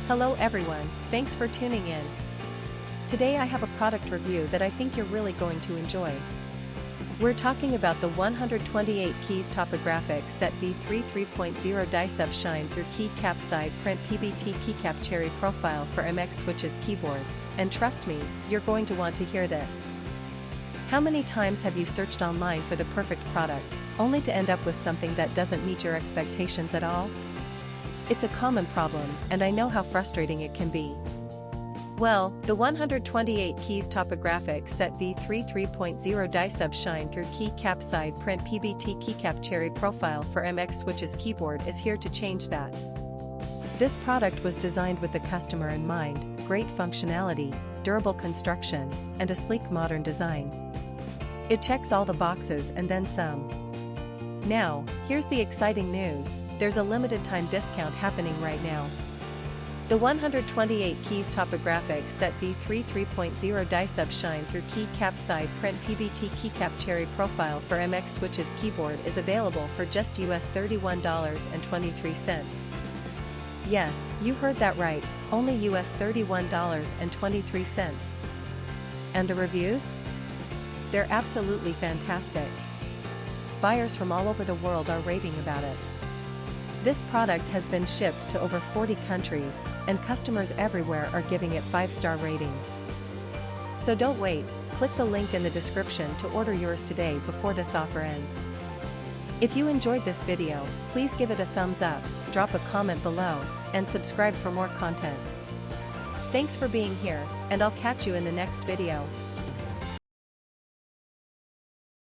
Hello everyone, thanks for tuning in. Today I have a product review that I think you're really going to enjoy. We're talking about the 128 Keys Topographic Set V3 3.0 Die-Sub Shine Through Keycap Side Print PBT Keycap Cherry Profile for MX Switches Keyboard, and trust me, you're going to want to hear this. How many times have you searched online for the perfect product, only to end up with something that doesn't meet your expectations at all? It's a common problem, and I know how frustrating it can be. Well, the 128 Keys Topographic Set V3 3.0 Die-Sub Shine Through Keycap Side Print PBT Keycap Cherry Profile for MX Switches Keyboard is here to change that. This product was designed with the customer in mind: great functionality, durable construction, and a sleek modern design. It checks all the boxes and then some. Now, here's the exciting news: there's a limited time discount happening right now. The 128 Keys Topographic Set V3 3.0 Die-Sub Shine Through Keycap Side Print PBT Keycap Cherry Profile for MX Switches Keyboard is available for just US $31.23. Yes, you heard that right, only US $31.23. And the reviews? They're absolutely fantastic. Buyers from all over the world are raving about it. This product has been shipped to over 40 countries, and customers everywhere are giving it 5-star ratings. So don't wait, click the link in the description to order yours today before this offer ends. If you enjoyed this video, please give it a thumbs up, drop a comment below, and subscribe for more content. Thanks for being here, and I'll catch you in the next video.